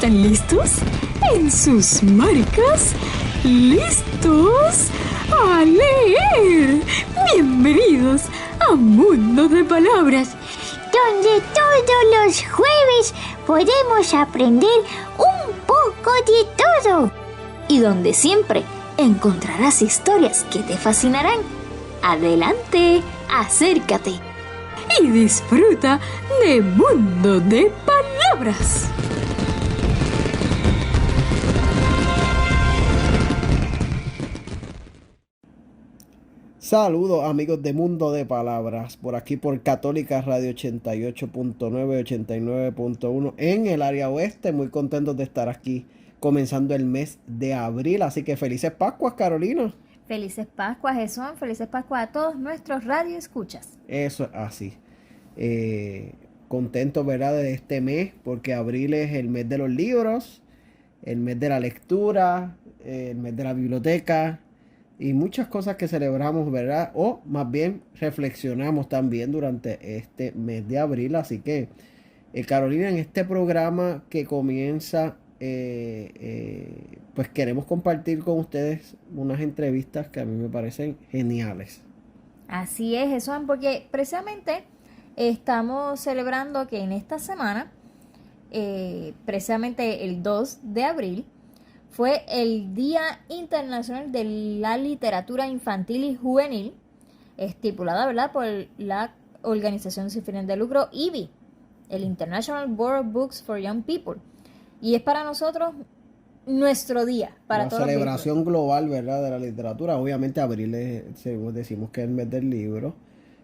¿Están listos? ¿En sus marcas? ¿Listos? ¡A leer! Bienvenidos a Mundo de Palabras, donde todos los jueves podemos aprender un poco de todo. Y donde siempre encontrarás historias que te fascinarán. Adelante, acércate y disfruta de Mundo de Palabras. Saludos amigos de Mundo de Palabras, por aquí por Católica Radio 88.9, 89.1 en el área oeste. Muy contentos de estar aquí comenzando el mes de abril, así que felices Pascuas, Carolina. Felices Pascuas, Jesús, felices Pascuas a todos nuestros radioescuchas. Eso es así. Contentos, ¿verdad?, de este mes, porque abril es el mes de los libros, el mes de la lectura, el mes de la biblioteca y muchas cosas que celebramos, ¿verdad? O más bien reflexionamos también durante este mes de abril. Así que, Carolina, en este programa que comienza, pues queremos compartir con ustedes unas entrevistas que a mí me parecen geniales. Así es, Jesús, porque precisamente estamos celebrando que en esta semana, precisamente el 2 de abril, fue el Día Internacional de la Literatura Infantil y Juvenil, estipulada, ¿verdad?, por la organización sin fines de lucro IBI, el International Board of Books for Young People. Y es para nosotros nuestro día, para todos. La celebración global, ¿verdad?, de la literatura. Obviamente abril decimos que es el mes del libro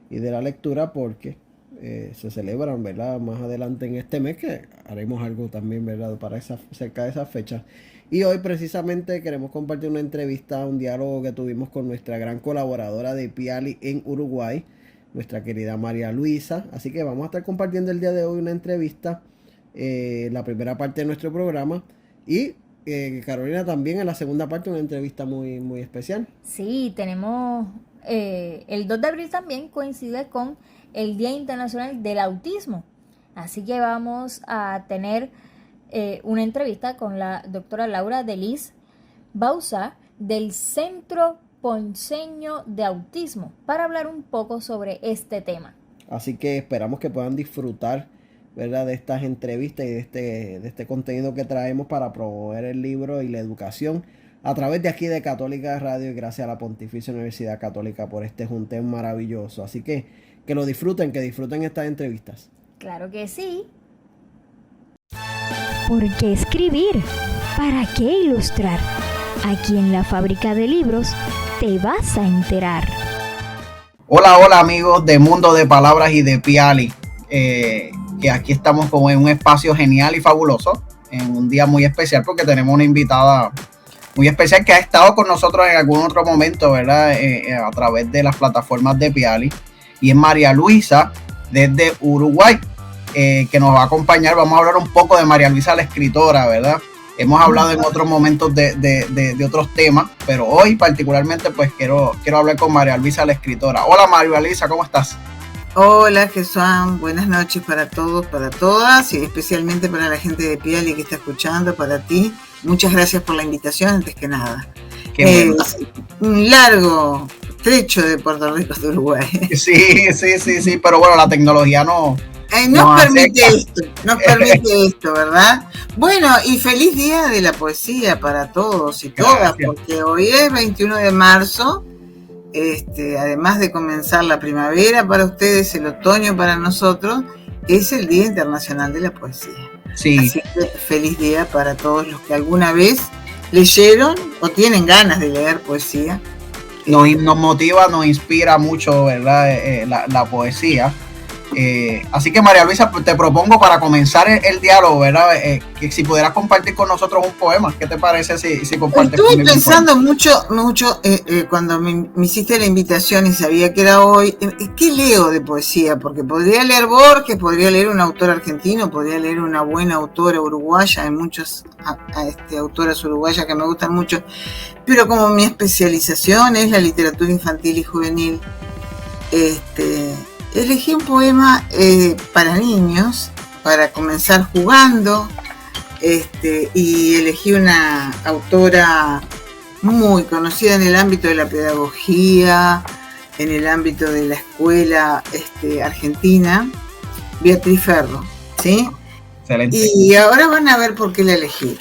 y de la lectura porque se celebran, ¿verdad?, más adelante en este mes, que haremos algo también, ¿verdad?, para cerca de esas fechas. Y hoy precisamente queremos compartir una entrevista, un diálogo que tuvimos con nuestra gran colaboradora de Piali en Uruguay, nuestra querida María Luisa. Así que vamos a estar compartiendo el día de hoy una entrevista, la primera parte de nuestro programa, y Carolina también en la segunda parte una entrevista muy, muy especial. Sí, tenemos el 2 de abril también coincide con el Día Internacional del Autismo, así que vamos a tener una entrevista con la doctora Laura Delis Bauza del Centro Ponceño de Autismo para hablar un poco sobre este tema. Así que esperamos que puedan disfrutar, ¿verdad?, de estas entrevistas y de este contenido que traemos para promover el libro y la educación a través de aquí de Católica Radio, y gracias a la Pontificia Universidad Católica por este junteo maravilloso. Así que lo disfruten, que disfruten estas entrevistas. Claro que sí. ¿Por qué escribir? ¿Para qué ilustrar? Aquí en la Fábrica de Libros te vas a enterar. Hola amigos de Mundo de Palabras y de Piali, que aquí estamos como en un espacio genial y fabuloso, en un día muy especial porque tenemos una invitada muy especial que ha estado con nosotros en algún otro momento, ¿verdad?, a través de las plataformas de Piali, y es María Luisa desde Uruguay, que nos va a acompañar. Vamos a hablar un poco de María Luisa, la escritora, ¿verdad? Hemos hablado en otros momentos de otros temas, pero hoy particularmente pues quiero hablar con María Luisa, la escritora. Hola María Luisa, ¿cómo estás? Hola Jesús, buenas noches para todos, para todas, y especialmente para la gente de Piali que está escuchando, para ti. Muchas gracias por la invitación, antes que nada. Qué bueno. Un largo trecho de Puerto Rico de Uruguay. Sí, pero bueno, la tecnología nos permite esto, ¿verdad? Bueno, y feliz día de la poesía para todos y todas, porque hoy es 21 de marzo, además de comenzar la primavera para ustedes, el otoño para nosotros, es el Día Internacional de la Poesía. Sí. Así que feliz día para todos los que alguna vez leyeron o tienen ganas de leer poesía. Nos motiva, nos inspira mucho, ¿verdad?, la poesía. Así que María Luisa, te propongo para comenzar el diálogo, ¿verdad?, que si pudieras compartir con nosotros un poema. ¿Qué te parece si compartes conmigo? Estuve pensando mucho cuando me hiciste la invitación y sabía que era hoy, ¿qué leo de poesía? Porque podría leer Borges, podría leer un autor argentino, podría leer una buena autora uruguaya. Hay muchas autoras uruguayas que me gustan mucho, pero como mi especialización es la literatura infantil y juvenil, elegí un poema para niños, para comenzar jugando, y elegí una autora muy conocida en el ámbito de la pedagogía, en el ámbito de la escuela argentina, Beatriz Ferro, ¿sí? Excelente. Y ahora van a ver por qué la elegí.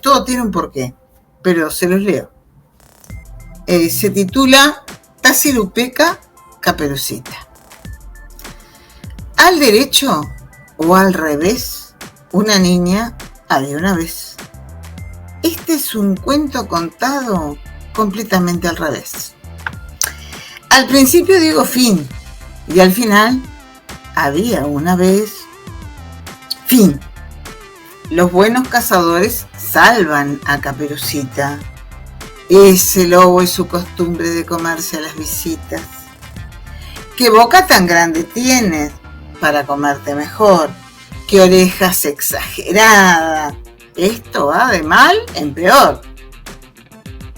Todo tiene un porqué, pero se los leo. Se titula Tacirupeca Caperucita. Al derecho o al revés, una niña había una vez. Este es un cuento contado completamente al revés. Al principio digo fin, y al final había una vez fin. Los buenos cazadores salvan a Caperucita. Ese lobo es su costumbre de comerse a las visitas. ¿Qué boca tan grande tienes para comerte mejor? ¿Qué orejas exageradas? Esto va de mal en peor.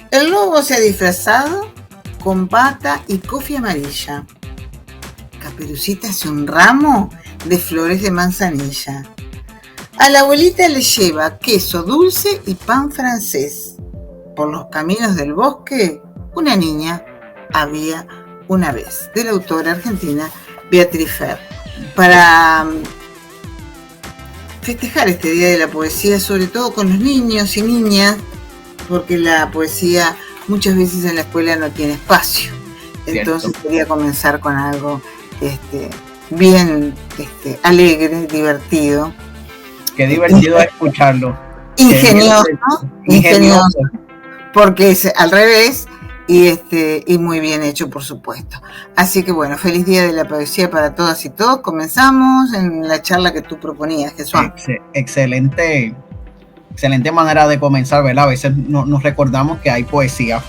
El lobo se ha disfrazado con bata y cofia amarilla. Caperucita hace un ramo de flores de manzanilla. A la abuelita le lleva queso dulce y pan francés. Por los caminos del bosque, una niña había una vez. De la autora argentina Beatriz Ferro. Para festejar este Día de la Poesía, sobre todo con los niños y niñas, porque la poesía muchas veces en la escuela no tiene espacio. Entonces quería comenzar con algo bien alegre, divertido. Qué divertido escucharlo. Ingenioso, porque es al revés y muy bien hecho, por supuesto. Así que bueno, feliz Día de la Poesía para todas y todos. Comenzamos en la charla que tú proponías, Jesús. Excelente manera de comenzar, ¿verdad? A veces nos recordamos que hay poesía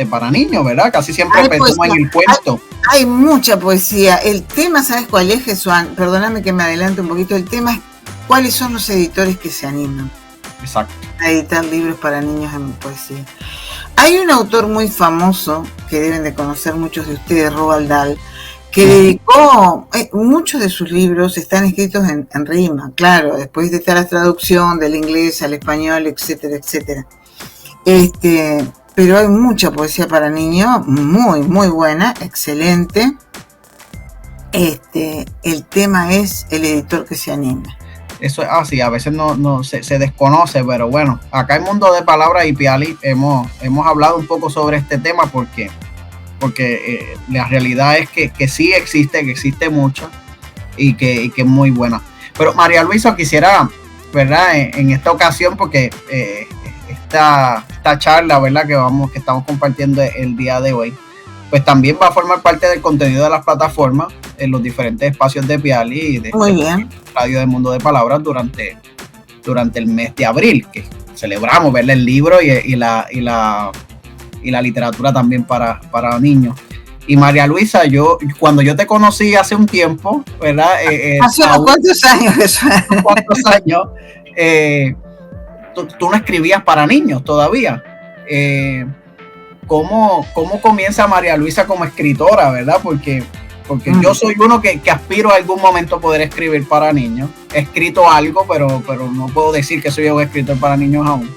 para niños, ¿verdad? Casi siempre pensamos en el cuento. Hay mucha poesía. El tema, ¿sabes cuál es, Jesús? Perdóname que me adelante un poquito. El tema es cuáles son los editores que se animan. Exacto. A editar libros para niños en poesía. Hay un autor muy famoso que deben de conocer muchos de ustedes, Roald Dahl, que dedicó, muchos de sus libros están escritos en rima, claro, después de esta la traducción del inglés al español, etcétera, etcétera. Pero hay mucha poesía para niños, muy, muy buena, excelente. El tema es el editor que se anima. Eso es así, a veces no se desconoce, pero bueno, acá en Mundo de Palabras y Piali hemos hablado un poco sobre este tema porque la realidad es que sí existe mucho y que es muy buena. Pero María Luisa, quisiera, ¿verdad? En esta ocasión, porque esta charla, ¿verdad? Que estamos compartiendo el día de hoy, pues también va a formar parte del contenido de las plataformas en los diferentes espacios de Piali y de Radio del Mundo de Palabras durante el mes de abril, que celebramos, ¿verdad? El libro y la literatura también para niños. Y María Luisa, cuando yo te conocí hace un tiempo, ¿verdad? ¿Hace cuántos años? ¿Cuántos años? Tú no escribías para niños todavía. ¿Cómo comienza María Luisa como escritora, verdad? Porque yo soy uno que aspiro a algún momento poder escribir para niños. He escrito algo, pero no puedo decir que soy un escritor para niños aún.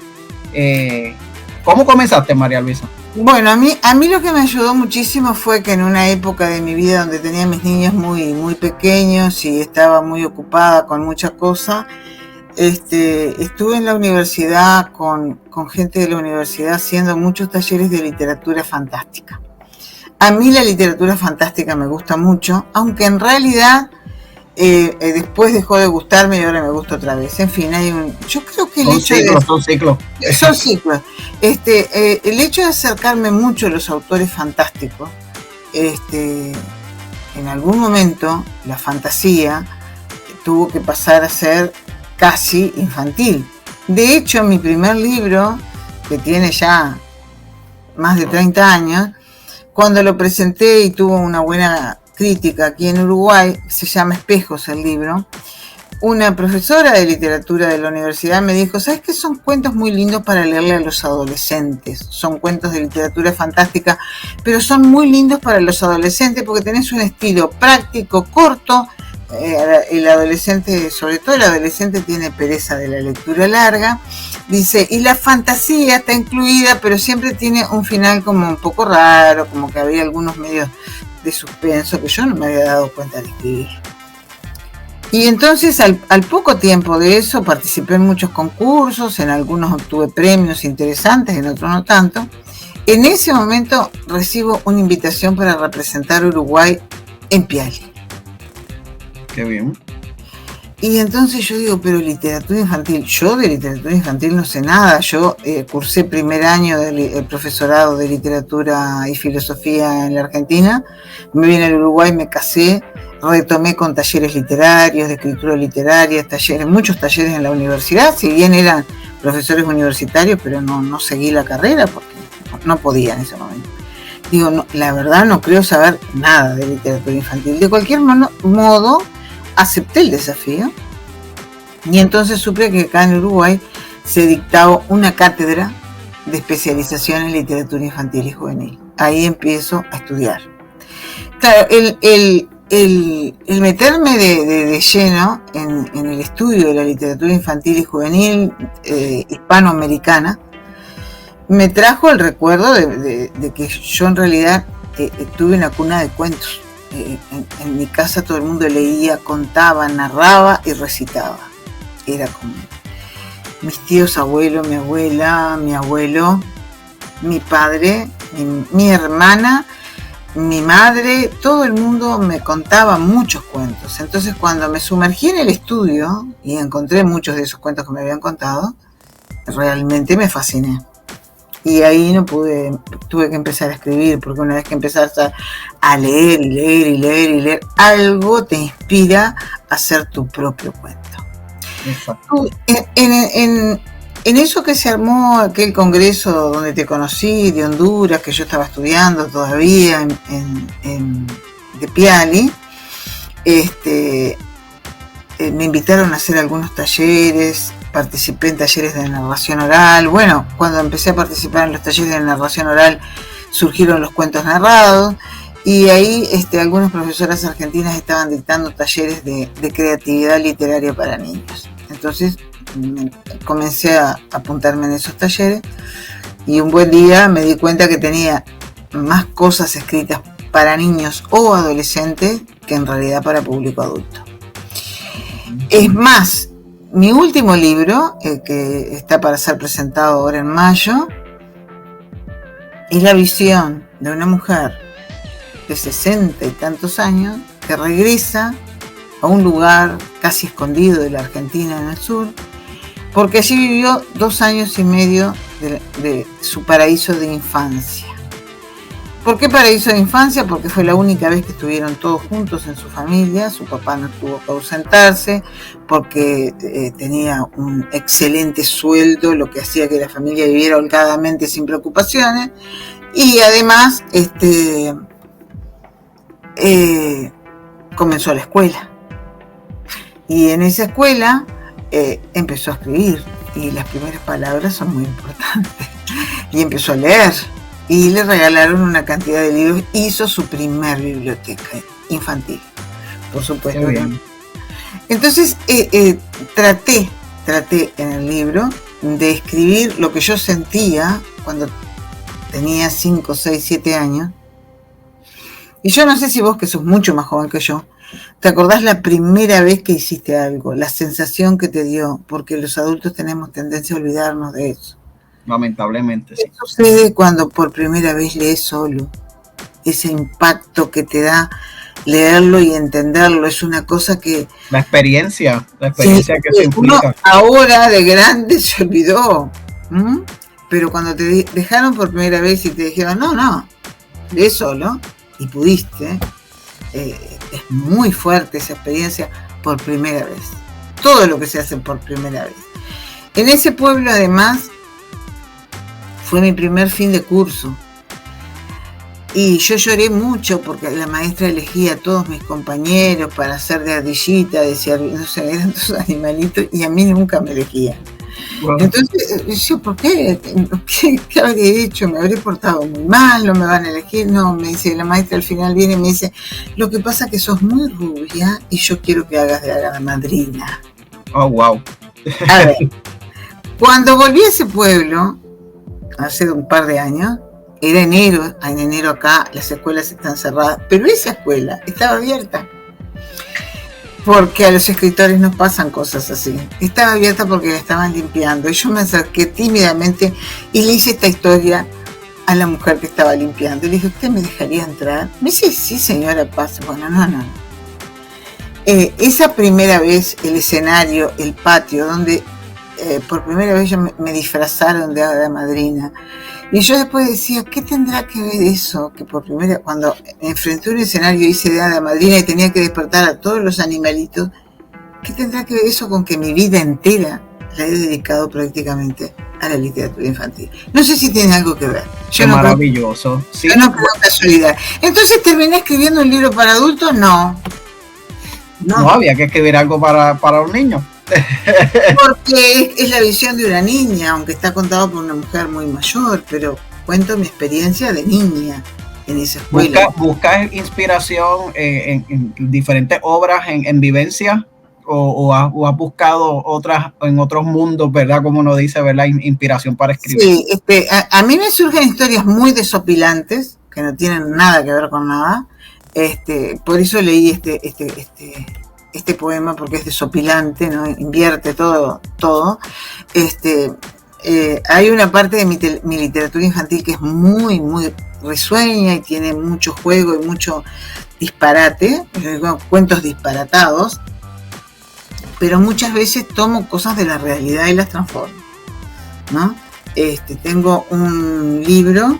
¿Cómo comenzaste, María Luisa? Bueno, a mí lo que me ayudó muchísimo fue que en una época de mi vida donde tenía mis niños muy, muy pequeños y estaba muy ocupada con muchas cosas, estuve en la universidad con gente de la universidad haciendo muchos talleres de literatura fantástica. A mí la literatura fantástica me gusta mucho, aunque en realidad después dejó de gustarme y ahora me gusta otra vez. En fin, yo creo que son ciclos. Son ciclos. El hecho de acercarme mucho a los autores fantásticos, en algún momento la fantasía tuvo que pasar a ser casi infantil. De hecho, mi primer libro, que tiene ya más de 30 años, cuando lo presenté y tuvo una buena crítica aquí en Uruguay, se llama Espejos el libro, una profesora de literatura de la universidad me dijo, ¿sabes qué? Son cuentos muy lindos para leerle a los adolescentes, son cuentos de literatura fantástica, pero son muy lindos para los adolescentes porque tenés un estilo práctico, corto, el adolescente, sobre todo el adolescente, tiene pereza de la lectura larga. Dice, y la fantasía está incluida, pero siempre tiene un final como un poco raro, como que había algunos medios de suspenso que yo no me había dado cuenta de escribir. Y entonces al poco tiempo de eso participé en muchos concursos, en algunos obtuve premios interesantes, en otros no tanto. En ese momento recibo una invitación para representar Uruguay en Piali. Qué bien. Y entonces yo digo, pero literatura infantil, yo de literatura infantil no sé nada. Yo cursé primer año del profesorado de literatura y filosofía en la Argentina, me vine al Uruguay, me casé, retomé con talleres literarios, de escritura literaria, muchos talleres en la universidad, si bien eran profesores universitarios, pero no seguí la carrera porque no podía en ese momento. Digo, no, la verdad no creo saber nada de literatura infantil. De cualquier modo, acepté el desafío y entonces supe que acá en Uruguay se dictaba una cátedra de especialización en literatura infantil y juvenil. Ahí empiezo a estudiar. Claro, el meterme de lleno en el estudio de la literatura infantil y juvenil hispanoamericana me trajo el recuerdo de que yo en realidad tuve una cuna de cuentos. En mi casa todo el mundo leía, contaba, narraba y recitaba. Era como mis tíos, abuelo, mi abuela, mi abuelo, mi padre, mi hermana, mi madre, todo el mundo me contaba muchos cuentos. Entonces cuando me sumergí en el estudio y encontré muchos de esos cuentos que me habían contado, realmente me fasciné. Y ahí tuve que empezar a escribir, porque una vez que empezás a leer y leer y leer y leer, algo te inspira a hacer tu propio cuento. Exacto. En eso que se armó aquel congreso donde te conocí, de Honduras, que yo estaba estudiando todavía de Piali, me invitaron a hacer algunos talleres. Participé en talleres de narración oral. Bueno, cuando empecé a participar en los talleres de narración oral surgieron los cuentos narrados y ahí algunas profesoras argentinas estaban dictando talleres de creatividad literaria para niños. Entonces comencé a apuntarme en esos talleres y un buen día me di cuenta que tenía más cosas escritas para niños o adolescentes que en realidad para público adulto. Es más, mi último libro, que está para ser presentado ahora en mayo, es la visión de una mujer de 60 y tantos años que regresa a un lugar casi escondido de la Argentina en el sur, porque allí vivió 2 años y medio de su paraíso de infancia. ¿Por qué paraíso de infancia? Porque fue la única vez que estuvieron todos juntos en su familia, su papá no tuvo que ausentarse, porque tenía un excelente sueldo, lo que hacía que la familia viviera holgadamente sin preocupaciones, y además comenzó la escuela. Y en esa escuela empezó a escribir, y las primeras palabras son muy importantes, y empezó a leer. Y le regalaron una cantidad de libros, hizo su primer biblioteca infantil, por supuesto. Entonces traté en el libro de escribir lo que yo sentía cuando tenía 5, 6, 7 años. Y yo no sé si vos, que sos mucho más joven que yo, te acordás la primera vez que hiciste algo, la sensación que te dio, porque los adultos tenemos tendencia a olvidarnos de eso. Lamentablemente, sí. ¿Qué sucede cuando por primera vez lees solo? Ese impacto que te da leerlo y entenderlo es una cosa que... La experiencia sí, que se implica. Uno ahora de grande se olvidó. Pero cuando te dejaron por primera vez y te dijeron, no, lee solo, y pudiste, es muy fuerte esa experiencia por primera vez. Todo lo que se hace por primera vez. En ese pueblo, además, fue mi primer fin de curso y yo lloré mucho porque la maestra elegía a todos mis compañeros para hacer de ardillita, decía, no sé, eran todos animalitos y a mí nunca me elegían. Wow. Entonces, yo, ¿por qué? ¿Qué habría hecho? ¿Me habré portado muy mal? ¿No me van a elegir? No, me dice la maestra, al final viene y me dice, lo que pasa es que sos muy rubia y yo quiero que hagas de hada madrina. Oh, wow. A ver, cuando volví a ese pueblo, hace un par de años, era enero, en enero acá las escuelas están cerradas, pero esa escuela estaba abierta. Porque a los escritores nos pasan cosas así. Estaba abierta porque la estaban limpiando. Y yo me acerqué tímidamente y le hice esta historia a la mujer que estaba limpiando. Y le dije, ¿usted me dejaría entrar? Me dice, sí, señora, pasa. Bueno, no. Esa primera vez, el escenario, el patio, donde por primera vez me disfrazaron de hada madrina. Y yo después decía, ¿qué tendrá que ver eso? Que por primera, cuando me enfrenté a un escenario hice de hada madrina y tenía que despertar a todos los animalitos, ¿qué tendrá que ver eso con que mi vida entera la he dedicado prácticamente a la literatura infantil? No sé si tiene algo que ver. Qué maravilloso. Sí. Yo no creo casualidad. Entonces, ¿terminé escribiendo un libro para adultos? No, había que escribir algo para un niño. Porque es la visión de una niña, aunque está contado por una mujer muy mayor, pero cuento mi experiencia de niña en esa escuela. ¿Buscas inspiración en diferentes obras, en vivencias? ¿O has buscado otras en otros mundos, verdad? Como uno dice, ¿verdad? Inspiración para escribir. Sí, a mí me surgen historias muy desopilantes, que no tienen nada que ver con nada. Por eso leí este poema, porque es desopilante, ¿no? Invierte todo. Hay una parte de mi literatura infantil que es muy, muy risueña y tiene mucho juego y mucho disparate, cuentos disparatados, pero muchas veces tomo cosas de la realidad y las transformo, ¿no? Tengo un libro,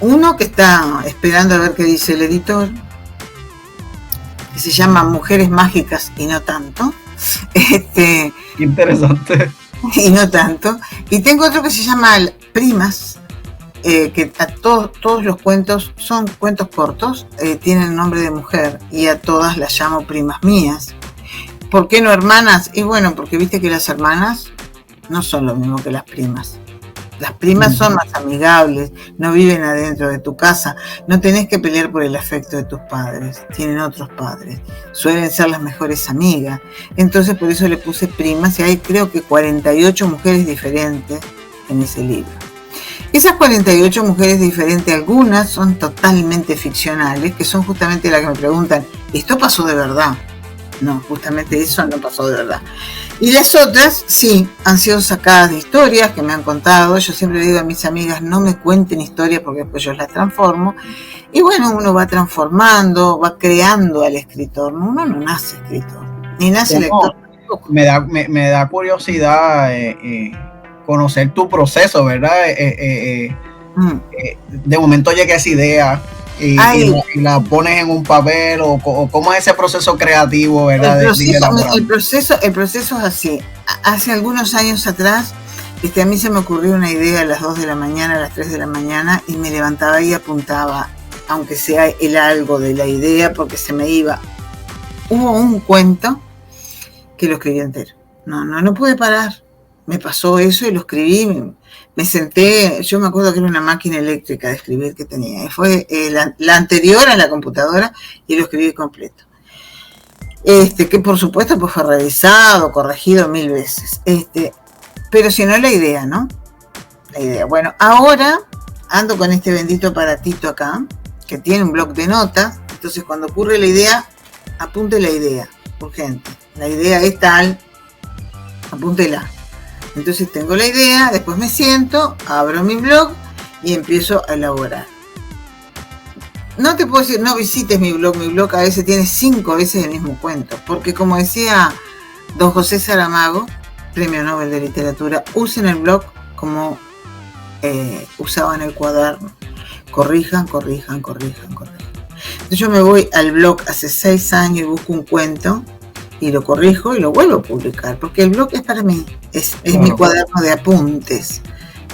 uno que está esperando a ver qué dice el editor, que se llama Mujeres Mágicas y no tanto. Interesante. Y no tanto. Y tengo otro que se llama Primas, que a todos los cuentos son cuentos cortos, tienen nombre de mujer y a todas las llamo primas mías. ¿Por qué no hermanas? Y bueno, porque viste que las hermanas no son lo mismo que las primas. Las primas son más amigables, no viven adentro de tu casa, no tenés que pelear por el afecto de tus padres, tienen otros padres, suelen ser las mejores amigas. Entonces por eso le puse primas y hay creo que 48 mujeres diferentes en ese libro. Esas 48 mujeres diferentes, algunas son totalmente ficcionales, que son justamente las que me preguntan, ¿esto pasó de verdad? No, justamente eso no pasó de verdad. Y las otras, sí, han sido sacadas de historias que me han contado. Yo siempre digo a mis amigas, no me cuenten historias porque después yo las transformo. Y bueno, uno va transformando, va creando al escritor. Uno no nace escritor, ni nace lector. Me da curiosidad conocer tu proceso, ¿verdad? De momento llega esa idea y la pones en un papel o cómo es ese proceso creativo, ¿verdad? El proceso es así. Hace algunos años atrás a mí se me ocurrió una idea a las 2 de la mañana, a las 3 de la mañana y me levantaba y apuntaba, aunque sea el algo de la idea, porque se me iba. Hubo un cuento que lo escribí entero. No pude parar. Me pasó eso y lo escribí. Me senté, yo me acuerdo que era una máquina eléctrica de escribir que tenía. Fue la anterior a la computadora y lo escribí completo. Que por supuesto pues fue revisado, corregido 1000 veces. Pero si no la idea, ¿no? La idea. Bueno, ahora ando con este bendito aparatito acá, que tiene un bloc de notas. Entonces cuando ocurre la idea, apunte la idea, urgente. La idea es tal, apúntela. Entonces tengo la idea, después me siento, abro mi blog y empiezo a elaborar. No te puedo decir, no visites mi blog a veces tiene 5 veces el mismo cuento, porque como decía don José Saramago, Premio Nobel de Literatura, usen el blog como usaban el cuaderno, corrijan. Entonces yo me voy al blog hace 6 años y busco un cuento, y lo corrijo y lo vuelvo a publicar, porque el blog es para mí, es mi cuaderno de apuntes,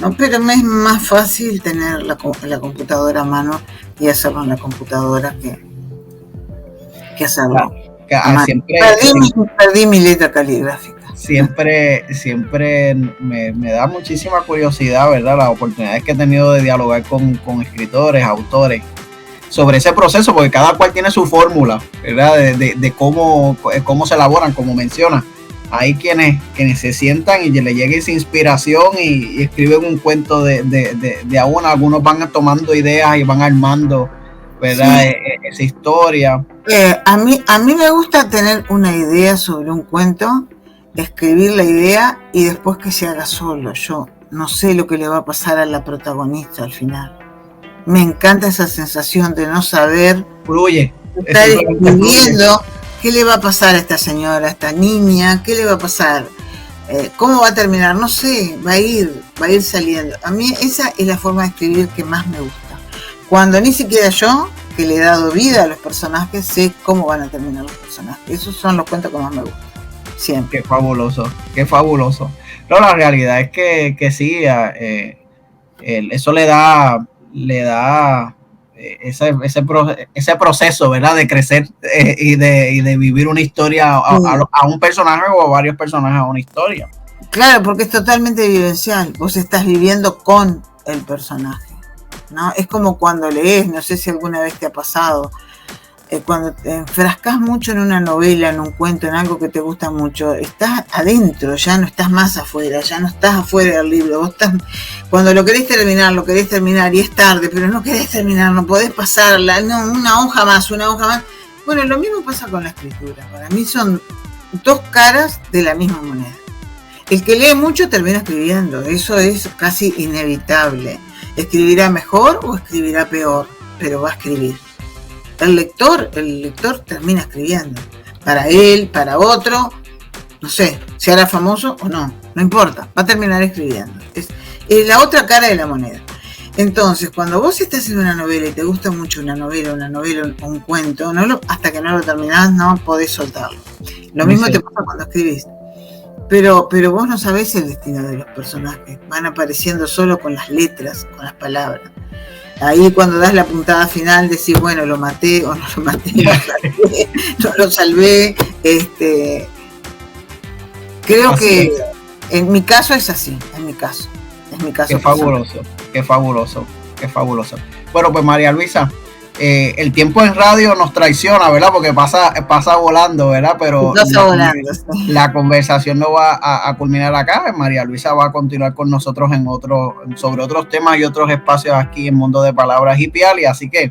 ¿no? Pero me es más fácil tener la computadora a mano y hacerlo en la computadora que hacerlo. Siempre perdí mi letra caligráfica. siempre me da muchísima curiosidad, ¿verdad? Las oportunidades que he tenido de dialogar con escritores, autores, sobre ese proceso, porque cada cual tiene su fórmula, ¿verdad? De cómo se elaboran, como menciona. Hay quienes se sientan y le llega esa inspiración y escriben un cuento de a una. Algunos van tomando ideas y van armando, ¿verdad? Sí. Esa historia. A mí me gusta tener una idea sobre un cuento, escribir la idea y después que se haga solo. Yo no sé lo que le va a pasar a la protagonista al final. Me encanta esa sensación de no saber. Fluye. Estar escribiendo. ¿Qué le va a pasar a esta señora, a esta niña? ¿Qué le va a pasar? ¿Cómo va a terminar? No sé, va a ir saliendo. A mí esa es la forma de escribir que más me gusta. Cuando ni siquiera yo, que le he dado vida a los personajes, sé cómo van a terminar los personajes. Esos son los cuentos que más me gustan. Siempre. Qué fabuloso, qué fabuloso. No, la realidad es que sí, eso le da ese proceso, ¿verdad? De crecer y de vivir una historia a un personaje o a varios personajes a una historia. Claro, porque es totalmente vivencial. Vos estás viviendo con el personaje, ¿no? Es como cuando lees, no sé si alguna vez te ha pasado, cuando te enfrascas mucho en una novela, en un cuento, en algo que te gusta mucho, estás adentro, ya no estás más afuera, ya no estás afuera del libro. Vos estás, cuando lo querés terminar y es tarde, pero no querés terminar, no podés pasarla, no, una hoja más. Bueno, lo mismo pasa con la escritura. Para mí son dos caras de la misma moneda. El que lee mucho termina escribiendo, eso es casi inevitable. Escribirá mejor o escribirá peor, pero va a escribir. El lector termina escribiendo. Para él, para otro, no sé, si hará famoso o no importa, va a terminar escribiendo. Es la otra cara de la moneda. Entonces, cuando vos estás en una novela y te gusta mucho una novela, un cuento, hasta que no lo terminás, no podés soltarlo. Lo mismo te pasa cuando escribís. Pero vos no sabés el destino de los personajes. Van apareciendo solo con las letras, con las palabras. Ahí cuando das la puntada final decís, bueno, lo maté o no lo maté, no lo salvé. Creo que en mi caso es así, es mi caso. Qué fabuloso. Bueno, pues María Luisa, el tiempo en radio nos traiciona, ¿verdad? Porque pasa volando, ¿verdad? Pero la conversación no va a culminar acá. María Luisa va a continuar con nosotros sobre otros temas y otros espacios aquí en Mundo de Palabras y Piali. Así que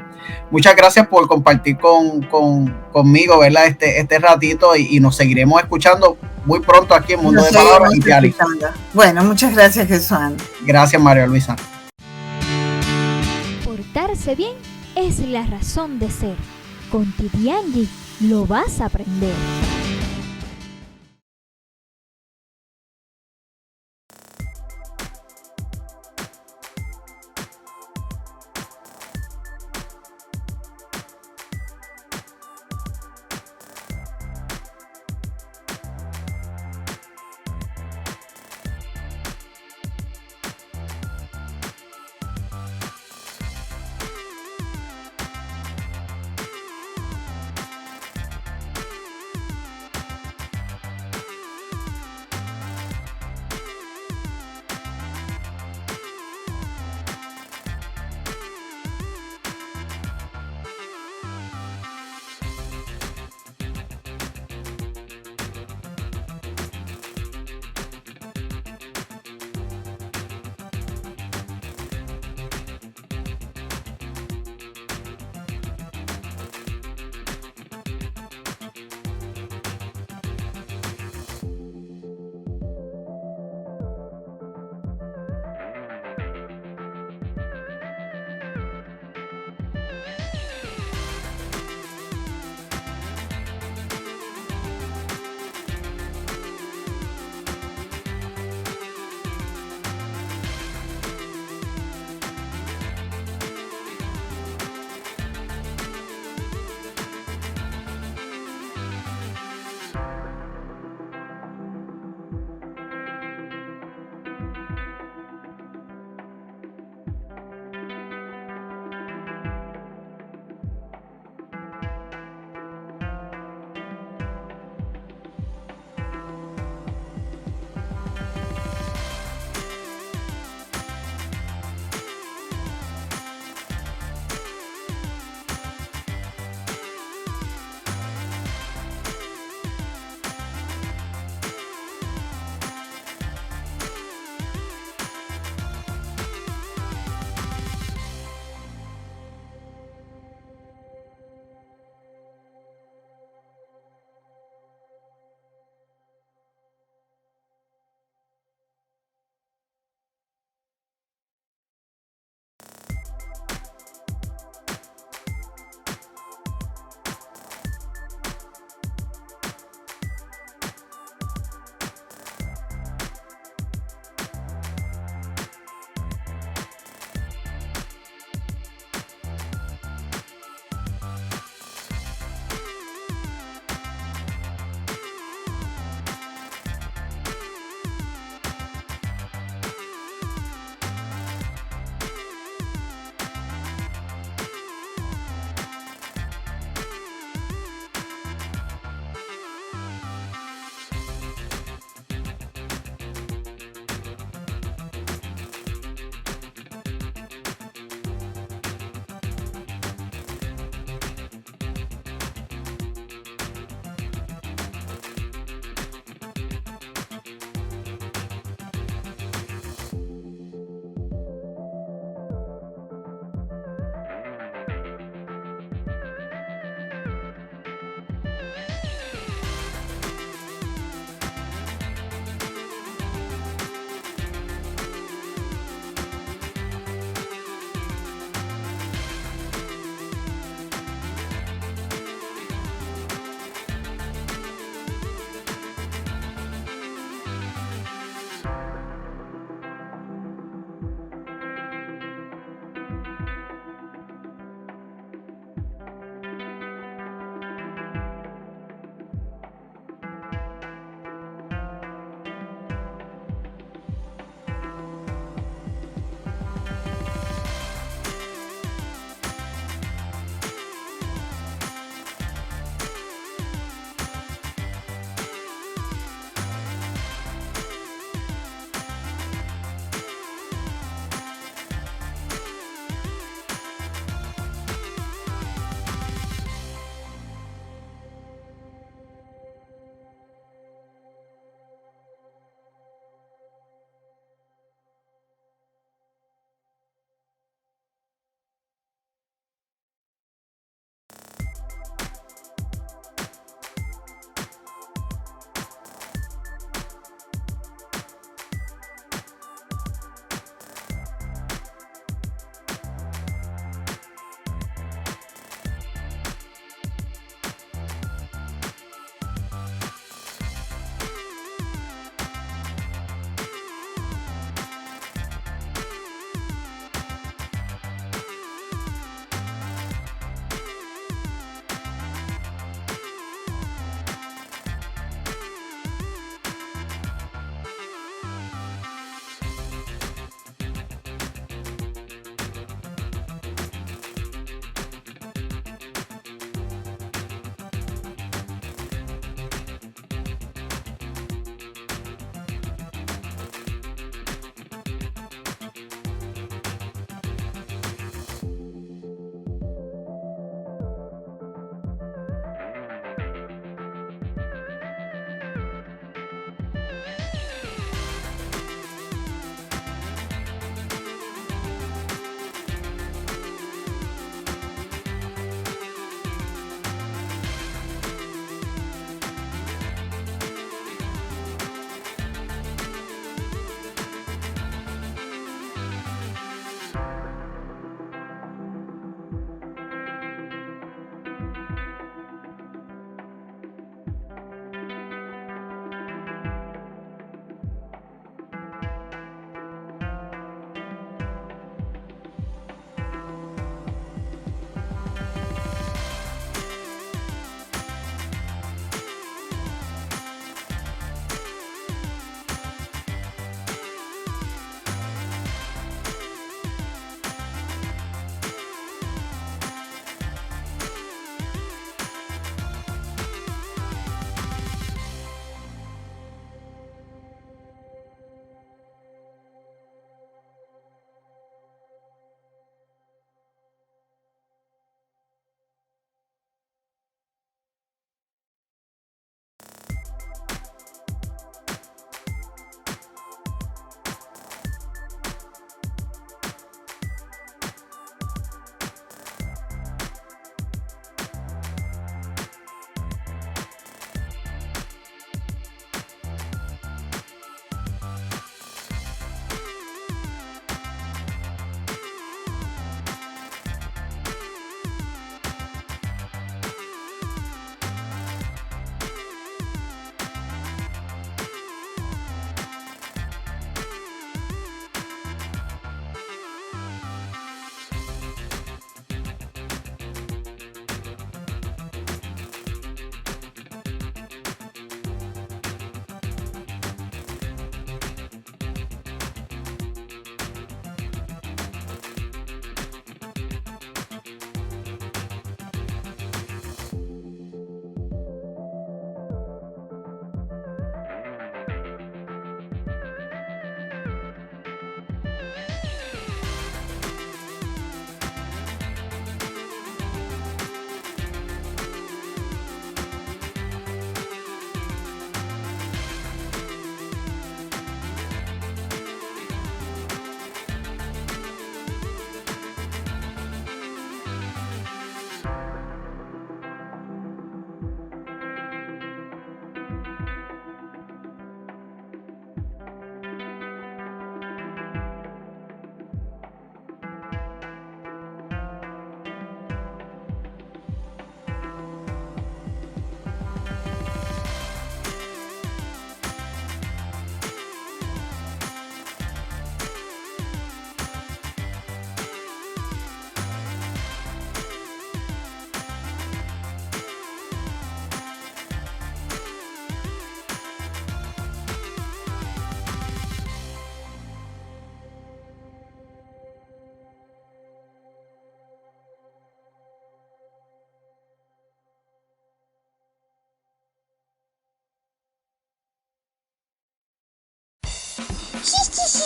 muchas gracias por compartir conmigo, ¿verdad? Este ratito y nos seguiremos escuchando muy pronto aquí en Mundo de Palabras y Piali. Bueno, muchas gracias, Jesús. Gracias, María Luisa. Portarse bien es la razón de ser. Con Titi Angie lo vas a aprender.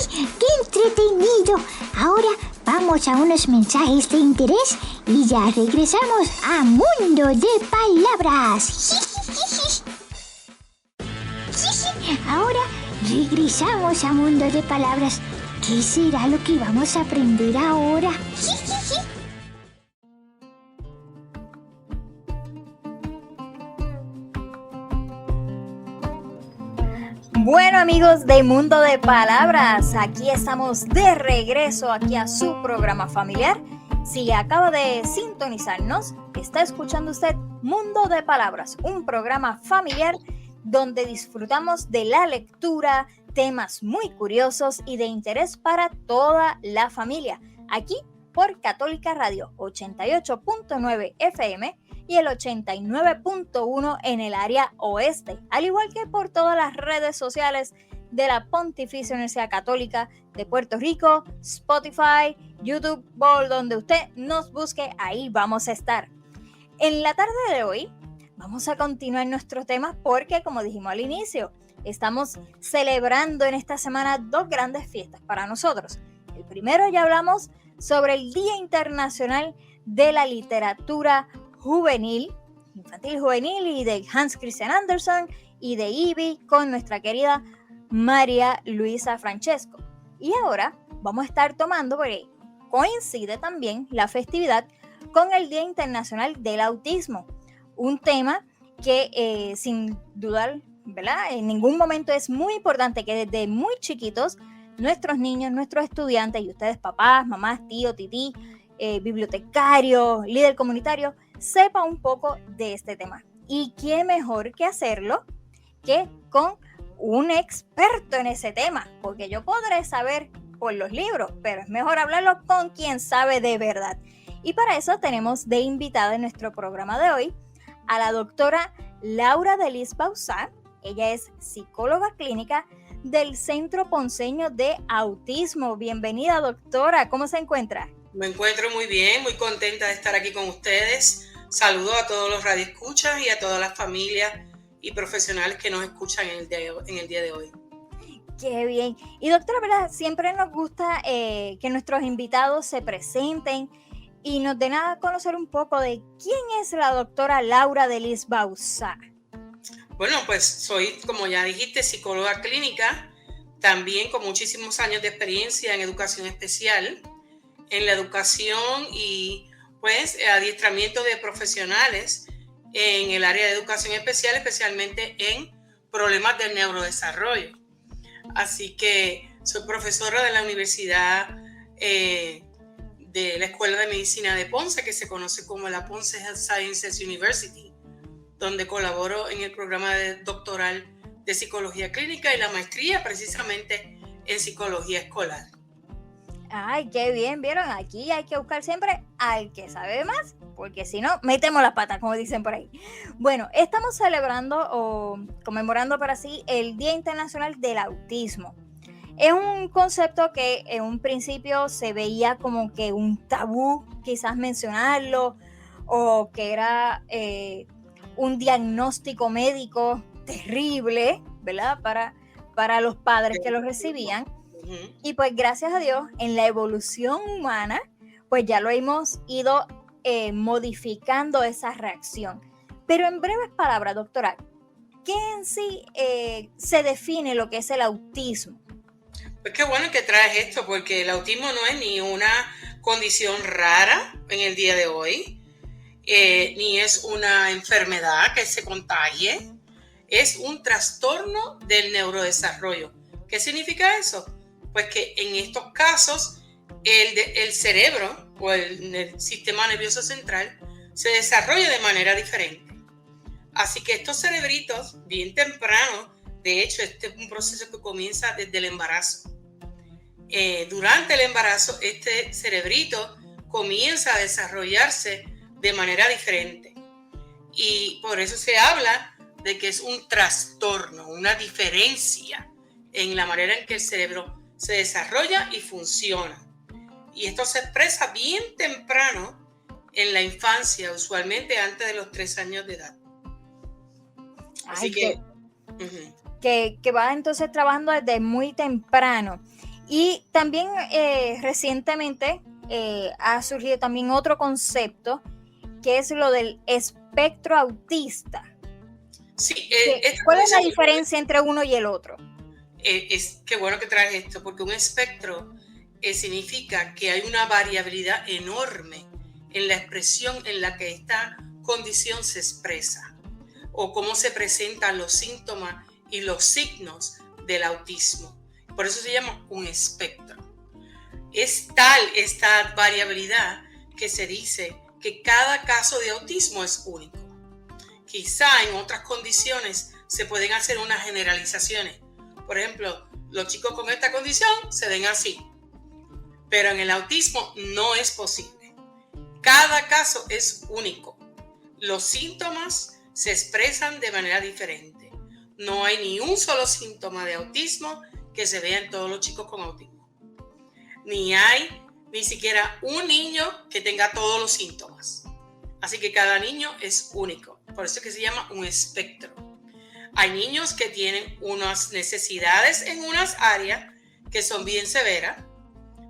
¡Qué entretenido! Ahora vamos a unos mensajes de interés y ya regresamos a Mundo de Palabras. Ahora regresamos a Mundo de Palabras. ¿Qué será lo que vamos a aprender ahora? Bueno, amigos de Mundo de Palabras, aquí estamos de regreso aquí a su programa familiar. Si acaba de sintonizarnos, está escuchando usted Mundo de Palabras, un programa familiar donde disfrutamos de la lectura, temas muy curiosos y de interés para toda la familia. Aquí por Católica Radio 88.9 FM y el 89.1 en el área oeste, al igual que por todas las redes sociales de la Pontificia Universidad Católica de Puerto Rico, Spotify, YouTube, por donde usted nos busque, ahí vamos a estar. En la tarde de hoy vamos a continuar nuestro tema porque, como dijimos al inicio, estamos celebrando en esta semana dos grandes fiestas para nosotros. El primero, ya hablamos sobre el Día Internacional de la Literatura Juvenil, Infantil Juvenil, y de Hans Christian Andersen y de Ivy con nuestra querida María Luisa Francesco. Y ahora vamos a estar tomando, porque coincide también la festividad con el Día Internacional del Autismo, un tema que sin dudar, ¿verdad?, en ningún momento es muy importante que desde muy chiquitos nuestros niños, nuestros estudiantes y ustedes papás, mamás, tío, tití, bibliotecario, líder comunitario, sepa un poco de este tema. Y qué mejor que hacerlo que con un experto en ese tema, porque yo podré saber por los libros, pero es mejor hablarlo con quien sabe de verdad. Y para eso tenemos de invitada en nuestro programa de hoy a la doctora Laura Delis Bauzá. Ella es psicóloga clínica del Centro Ponceño de Autismo. Bienvenida, doctora. ¿Cómo se encuentra? Me encuentro muy bien, muy contenta de estar aquí con ustedes. Saludo a todos los radioescuchas y a todas las familias y profesionales que nos escuchan en el día de hoy. Qué bien. Y doctora, ¿verdad?, siempre nos gusta que nuestros invitados se presenten y nos den a conocer un poco de quién es la doctora Laura Delis Bauzá. Bueno, pues soy, como ya dijiste, psicóloga clínica, también con muchísimos años de experiencia en educación especial, en la educación y pues adiestramiento de profesionales en el área de educación especial, especialmente en problemas del neurodesarrollo. Así que soy profesora de la Universidad de la Escuela de Medicina de Ponce, que se conoce como la Ponce Health Sciences University, donde colaboro en el programa doctoral de psicología clínica y la maestría precisamente en psicología escolar. Ay, qué bien, ¿vieron? Aquí hay que buscar siempre al que sabe más, porque si no, metemos las patas, como dicen por ahí. Bueno, estamos celebrando o conmemorando para sí el Día Internacional del Autismo. Es un concepto que en un principio se veía como que un tabú, quizás mencionarlo, o que era un diagnóstico médico terrible, ¿verdad?, para los padres que lo recibían. Y pues gracias a Dios, en la evolución humana, pues ya lo hemos ido modificando esa reacción. Pero en breves palabras, doctora, ¿qué en sí se define lo que es el autismo? Pues qué bueno que traes esto, porque el autismo no es ni una condición rara en el día de hoy, ni es una enfermedad que se contagie, es un trastorno del neurodesarrollo. ¿Qué significa eso? Pues que en estos casos el cerebro o el sistema nervioso central se desarrolla de manera diferente. Así que estos cerebritos, bien temprano, de hecho este es un proceso que comienza desde el embarazo. Durante el embarazo este cerebrito comienza a desarrollarse de manera diferente. Y por eso se habla de que es un trastorno, una diferencia en la manera en que el cerebro se desarrolla y funciona. Y esto se expresa bien temprano en la infancia, usualmente antes de los 3 años de edad. Así que va entonces trabajando desde muy temprano. Y también recientemente ha surgido también otro concepto que es lo del espectro autista. Sí, ¿Cuál es la diferencia entre uno y el otro? Qué bueno que traes esto, porque un espectro significa que hay una variabilidad enorme en la expresión en la que esta condición se expresa o cómo se presentan los síntomas y los signos del autismo. Por eso se llama un espectro. Es tal esta variabilidad que se dice que cada caso de autismo es único. Quizá en otras condiciones se pueden hacer unas generalizaciones. Por ejemplo, los chicos con esta condición se ven así, pero en el autismo no es posible. Cada caso es único. Los síntomas se expresan de manera diferente. No hay ni un solo síntoma de autismo que se vea en todos los chicos con autismo. Ni hay ni siquiera un niño que tenga todos los síntomas. Así que cada niño es único. Por eso es que se llama un espectro. Hay niños que tienen unas necesidades en unas áreas que son bien severas,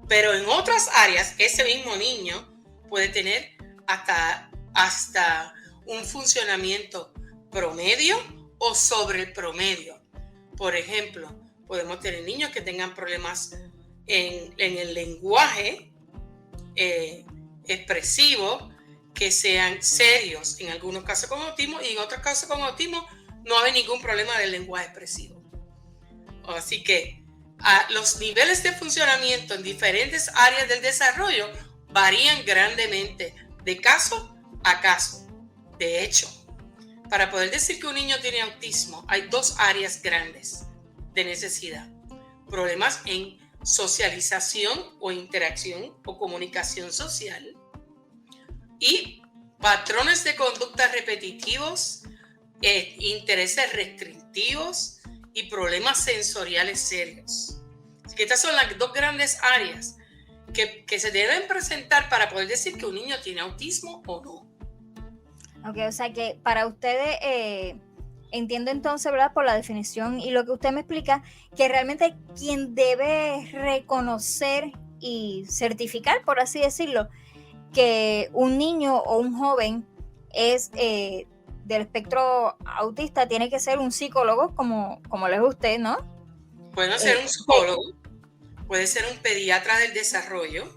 pero en otras áreas ese mismo niño puede tener hasta un funcionamiento promedio o sobre el promedio. Por ejemplo, podemos tener niños que tengan problemas en el lenguaje expresivo, que sean serios, en algunos casos con autismo, y en otros casos con autismo no hay ningún problema del lenguaje expresivo. Así que los niveles de funcionamiento en diferentes áreas del desarrollo varían grandemente de caso a caso. De hecho, para poder decir que un niño tiene autismo, hay dos áreas grandes de necesidad. Problemas en socialización o interacción o comunicación social y patrones de conducta repetitivos, intereses restrictivos y problemas sensoriales serios. Así que estas son las dos grandes áreas que se deben presentar para poder decir que un niño tiene autismo o no. Ok, o sea que para ustedes, entiendo entonces, ¿verdad? Por la definición y lo que usted me explica, que realmente quien debe reconocer y certificar, por así decirlo, que un niño o un joven es del espectro autista, tiene que ser un psicólogo, como lo es usted, ¿no? Puede ser un psicólogo, puede ser un pediatra del desarrollo,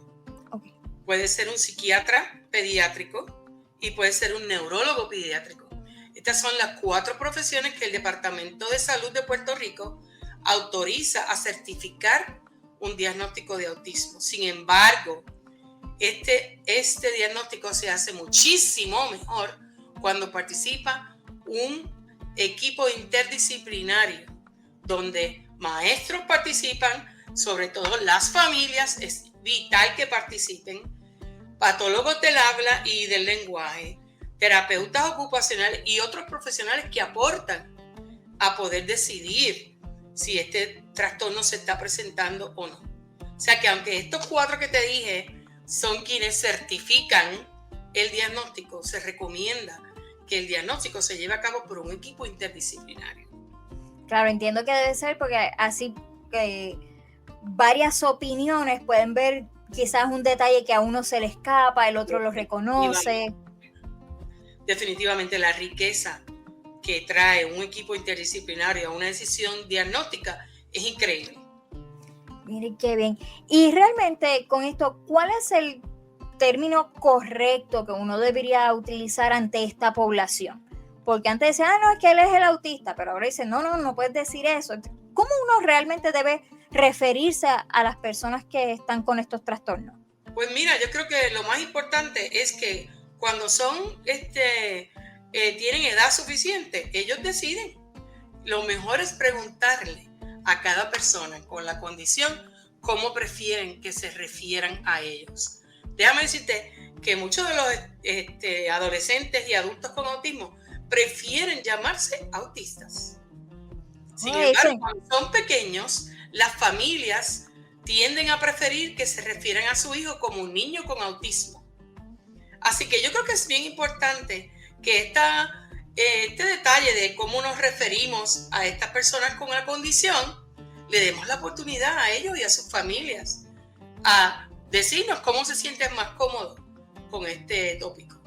okay, puede ser un psiquiatra pediátrico y puede ser un neurólogo pediátrico. Estas son las 4 profesiones que el Departamento de Salud de Puerto Rico autoriza a certificar un diagnóstico de autismo. Sin embargo, este diagnóstico se hace muchísimo mejor cuando participa un equipo interdisciplinario donde maestros participan, sobre todo las familias, es vital que participen, patólogos del habla y del lenguaje, terapeutas ocupacionales y otros profesionales que aportan a poder decidir si este trastorno se está presentando o no. O sea que aunque estos 4 que te dije son quienes certifican el diagnóstico, se recomienda que el diagnóstico se lleve a cabo por un equipo interdisciplinario. Claro, entiendo que debe ser porque así varias opiniones pueden ver quizás un detalle que a uno se le escapa, el otro lo reconoce. Definitivamente la riqueza que trae un equipo interdisciplinario a una decisión diagnóstica es increíble. Miren qué bien. Y realmente con esto, ¿cuál es el término correcto que uno debería utilizar ante esta población? Porque antes decían, no, es que él es el autista, pero ahora dicen, no puedes decir eso. ¿Cómo uno realmente debe referirse a las personas que están con estos trastornos? Pues mira, yo creo que lo más importante es que cuando tienen edad suficiente, ellos deciden. Lo mejor es preguntarle a cada persona con la condición cómo prefieren que se refieran a ellos. Déjame decirte que muchos de los adolescentes y adultos con autismo prefieren llamarse autistas. Sin embargo, cuando son pequeños, las familias tienden a preferir que se refieran a su hijo como un niño con autismo. Así que yo creo que es bien importante que este detalle de cómo nos referimos a estas personas con la condición le demos la oportunidad a ellos y a sus familias a decirnos cómo se sienten más cómodos con este tópico.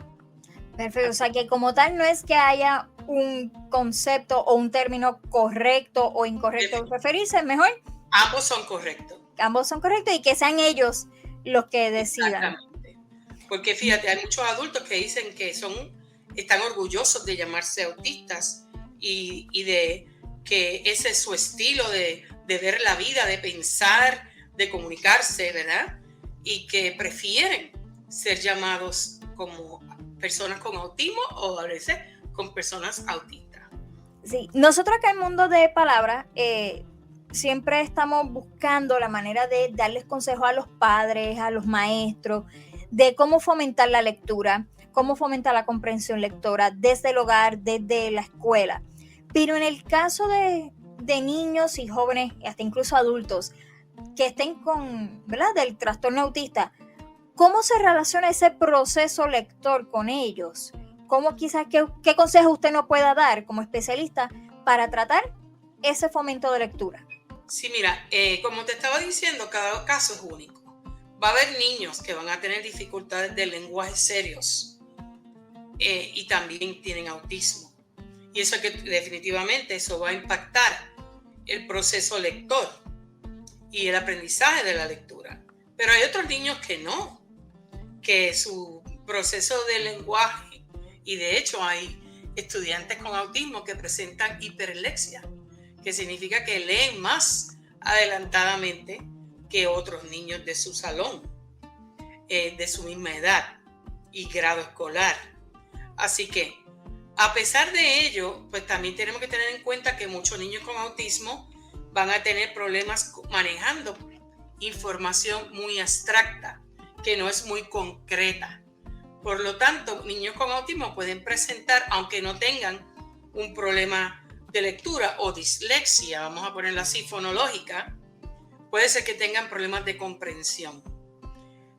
Perfecto, o sea que como tal no es que haya un concepto o un término correcto o incorrecto al referirse, mejor ambos son correctos. Ambos son correctos y que sean ellos los que decidan. Exactamente. Porque fíjate, hay muchos adultos que dicen que están orgullosos de llamarse autistas y de que ese es su estilo de ver la vida, de pensar, de comunicarse, ¿verdad? Y que prefieren ser llamados como personas con autismo o a veces con personas autistas. Sí, nosotros acá en Mundo de Palabras siempre estamos buscando la manera de darles consejos a los padres, a los maestros, de cómo fomentar la lectura, cómo fomentar la comprensión lectora desde el hogar, desde la escuela. Pero en el caso de niños y jóvenes, hasta incluso adultos, que estén con, ¿verdad?, del trastorno autista, ¿cómo se relaciona ese proceso lector con ellos? ¿Cómo quizás, qué consejo usted nos pueda dar como especialista para tratar ese fomento de lectura? Sí, mira, como te estaba diciendo, cada caso es único. Va a haber niños que van a tener dificultades de lenguaje serios y también tienen autismo. Y eso que definitivamente eso va a impactar el proceso lector y el aprendizaje de la lectura. Pero hay otros niños que no, que su proceso de lenguaje, y de hecho hay estudiantes con autismo que presentan hiperlexia, que significa que leen más adelantadamente que otros niños de su salón, de su misma edad y grado escolar. Así que, a pesar de ello, pues también tenemos que tener en cuenta que muchos niños con autismo van a tener problemas manejando información muy abstracta, que no es muy concreta. Por lo tanto, niños con autismo pueden presentar, aunque no tengan un problema de lectura o dislexia, vamos a ponerla así, fonológica, puede ser que tengan problemas de comprensión.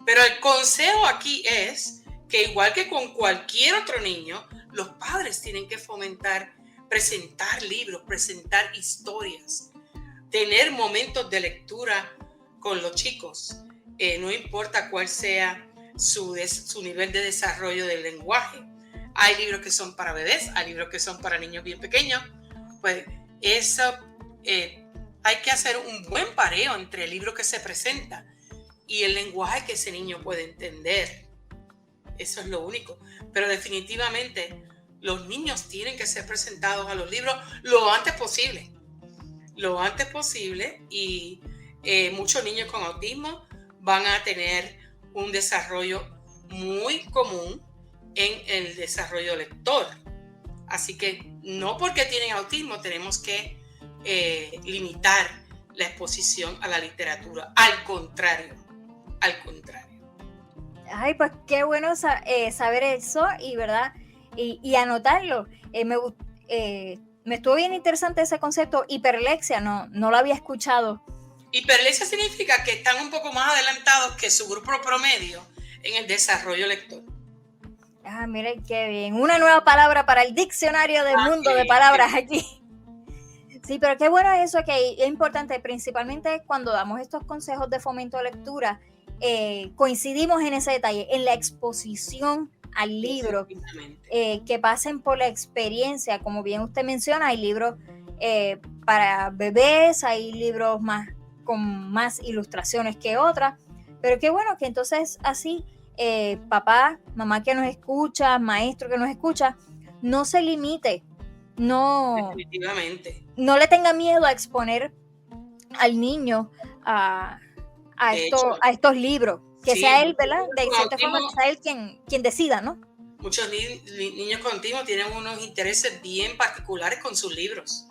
Pero el consejo aquí es que igual que con cualquier otro niño, los padres tienen que fomentar, presentar libros, presentar historias, tener momentos de lectura con los chicos, no importa cuál sea su nivel de desarrollo del lenguaje. Hay libros que son para bebés, hay libros que son para niños bien pequeños. Pues eso, hay que hacer un buen pareo entre el libro que se presenta y el lenguaje que ese niño puede entender. Eso es lo único. Pero definitivamente los niños tienen que ser presentados a los libros lo antes posible. Lo antes posible, y muchos niños con autismo van a tener un desarrollo muy común en el desarrollo lector. Así que no porque tienen autismo tenemos que limitar la exposición a la literatura. Al contrario. Ay, pues qué bueno saber eso y, ¿verdad? Y anotarlo. Me estuvo bien interesante ese concepto, hiperlexia, no lo había escuchado. Hiperlexia significa que están un poco más adelantados que su grupo promedio en el desarrollo lector. Ah, miren qué bien. Una nueva palabra para el diccionario del Mundo de Palabras aquí. Sí, pero qué bueno eso, que es importante, principalmente cuando damos estos consejos de fomento de lectura, coincidimos en ese detalle, en la exposición al libro, que pasen por la experiencia. Como bien usted menciona, hay libros para bebés, hay libros con más ilustraciones que otras, pero qué bueno que entonces así papá, mamá que nos escucha, maestro que nos escucha, no se limite, definitivamente, no le tenga miedo a exponer al niño a estos libros, que sea él, ¿verdad? De cierta forma, que sea él quien decida, ¿no? Muchos niños con autismo tienen unos intereses bien particulares con sus libros,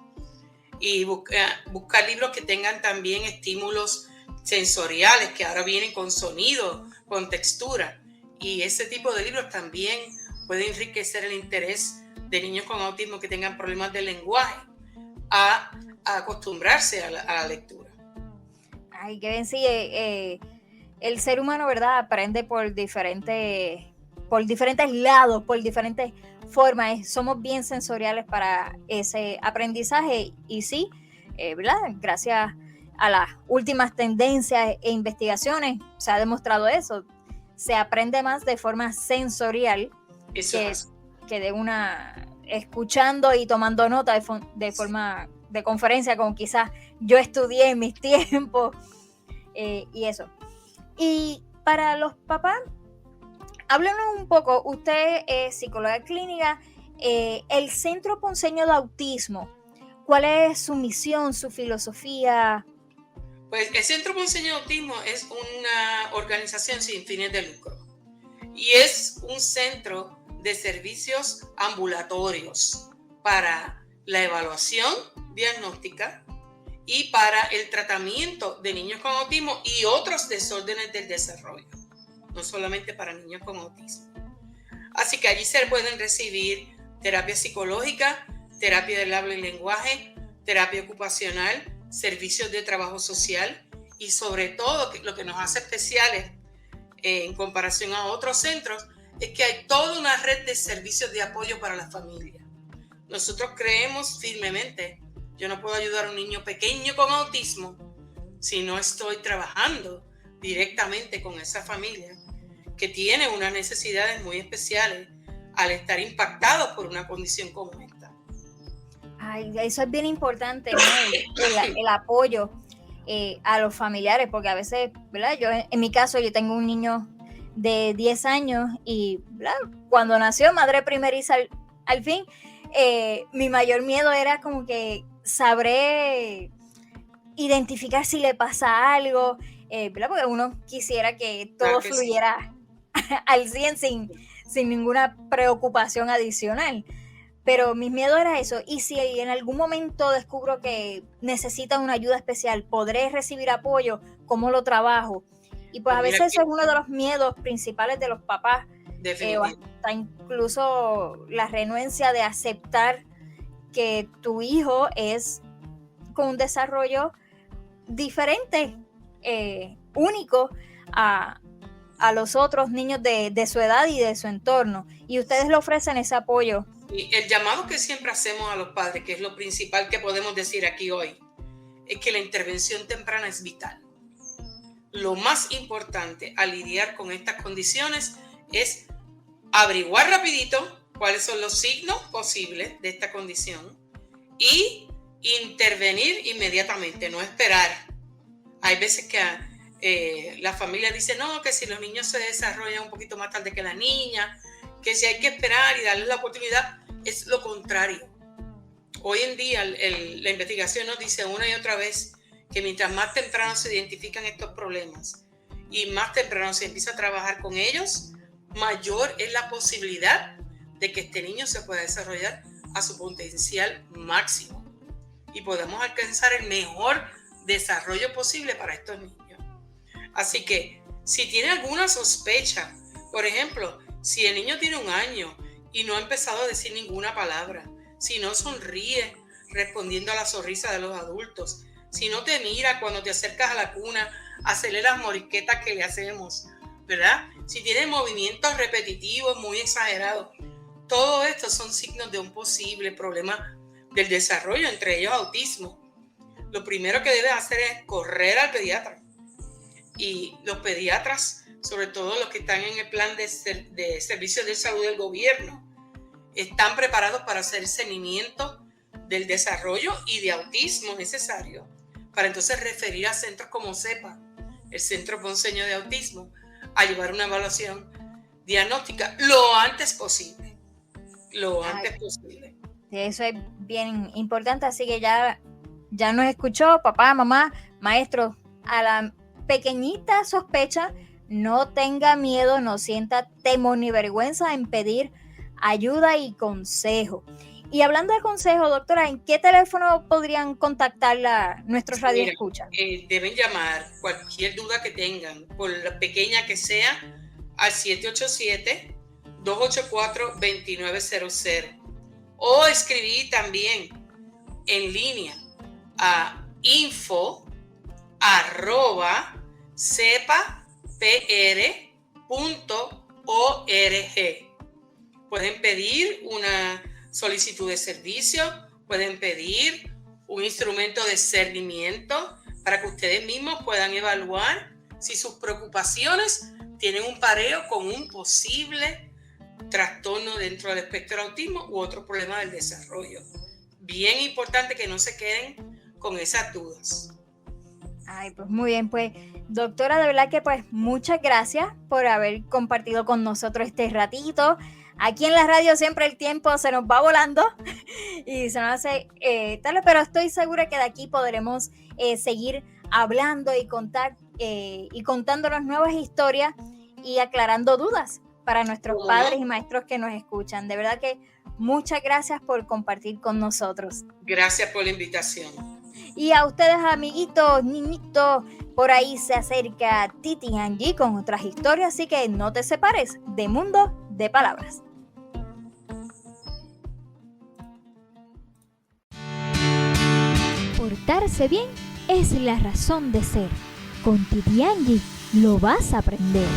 y buscar libros que tengan también estímulos sensoriales, que ahora vienen con sonido, con textura, y ese tipo de libros también puede enriquecer el interés de niños con autismo que tengan problemas de lenguaje a acostumbrarse a la lectura. Ay, qué bien, sí, el ser humano, ¿verdad?, aprende por diferentes lados, por diferentes formas. Somos bien sensoriales para ese aprendizaje y sí, ¿verdad? Gracias a las últimas tendencias e investigaciones, se ha demostrado eso. Se aprende más de forma sensorial que de una escuchando y tomando nota de forma de conferencia, como quizás yo estudié en mis tiempos, y eso. Y para los papás, háblenos un poco, usted es psicóloga clínica, el Centro Ponceño de Autismo, ¿cuál es su misión, su filosofía? Pues el Centro Ponceño de Autismo es una organización sin fines de lucro y es un centro de servicios ambulatorios para la evaluación diagnóstica y para el tratamiento de niños con autismo y otros desórdenes del desarrollo, no solamente para niños con autismo. Así que allí se pueden recibir terapia psicológica, terapia del habla y lenguaje, terapia ocupacional, servicios de trabajo social y sobre todo lo que nos hace especiales en comparación a otros centros es que hay toda una red de servicios de apoyo para la familia. Nosotros creemos firmemente, yo no puedo ayudar a un niño pequeño con autismo si no estoy trabajando directamente con esa familia que tiene unas necesidades muy especiales al estar impactados por una condición como esta. Ay, eso es bien importante, ¿no? el apoyo a los familiares, porque a veces, ¿verdad? Yo, en mi caso, yo tengo un niño de 10 años y, ¿verdad? Cuando nació, madre primeriza al fin, mi mayor miedo era como que sabré identificar si le pasa algo, ¿verdad? Porque uno quisiera que todo fluyera al 100 sin ninguna preocupación adicional. Pero mi miedo era eso. Y si en algún momento descubro que necesita una ayuda especial, ¿podré recibir apoyo? ¿Cómo lo trabajo? Y pues a veces eso es uno de los miedos principales de los papás. O hasta incluso la renuencia de aceptar que tu hijo es con un desarrollo diferente, único a los otros niños de su edad y de su entorno. Y ustedes le ofrecen ese apoyo. Y el llamado que siempre hacemos a los padres, que es lo principal que podemos decir aquí hoy, es que la intervención temprana es vital. Lo más importante al lidiar con estas condiciones es averiguar rapidito cuáles son los signos posibles de esta condición y intervenir inmediatamente, no esperar. Hay veces que la familia dice, no, que si los niños se desarrollan un poquito más tarde que la niña, que si hay que esperar y darles la oportunidad, es lo contrario. Hoy en día la investigación nos dice una y otra vez que mientras más temprano se identifican estos problemas y más temprano se empieza a trabajar con ellos, mayor es la posibilidad de que este niño se pueda desarrollar a su potencial máximo y podamos alcanzar el mejor desarrollo posible para estos niños. Así que si tiene alguna sospecha, por ejemplo, si el niño tiene 1 año y no ha empezado a decir ninguna palabra, si no sonríe respondiendo a la sonrisa de los adultos, si no te mira cuando te acercas a la cuna, hacerle las morisquetas que le hacemos, ¿verdad? Si tiene movimientos repetitivos muy exagerados, todo esto son signos de un posible problema del desarrollo, entre ellos autismo. Lo primero que debes hacer es correr al pediatra. Y los pediatras, sobre todo los que están en el plan de servicios de salud del gobierno, están preparados para hacer seguimiento del desarrollo y de autismo necesario, para entonces referir a centros como CEPA, el Centro Ponceño de Autismo, a llevar una evaluación diagnóstica lo antes posible. Eso es bien importante, así que ya nos escuchó, papá, mamá, maestro, a la pequeñita sospecha, no tenga miedo, no sienta temor ni vergüenza en pedir ayuda y consejo. Y hablando de consejo, doctora, ¿en qué teléfono podrían contactar nuestros radioescuchas? Deben llamar cualquier duda que tengan, por la pequeña que sea, al 787-284-2900 o escribir también en línea a info@cepapr.org. Pueden pedir una solicitud de servicio, pueden pedir un instrumento de cernimiento para que ustedes mismos puedan evaluar si sus preocupaciones tienen un pareo con un posible trastorno dentro del espectro de autismo u otro problema del desarrollo. Bien importante que no se queden con esas dudas. Ay, pues muy bien, pues doctora, de verdad que pues muchas gracias por haber compartido con nosotros este ratito. Aquí en la radio siempre el tiempo se nos va volando y se nos hace tarde, pero estoy segura que de aquí podremos seguir hablando y contándonos nuevas historias y aclarando dudas para nuestros padres y maestros que nos escuchan. De verdad que muchas gracias por compartir con nosotros. Gracias por la invitación. Y a ustedes, amiguitos, niñitos, por ahí se acerca Titi Angie con otras historias, así que no te separes de Mundo de Palabras. Portarse bien es la razón de ser. Con Titi Angie lo vas a aprender.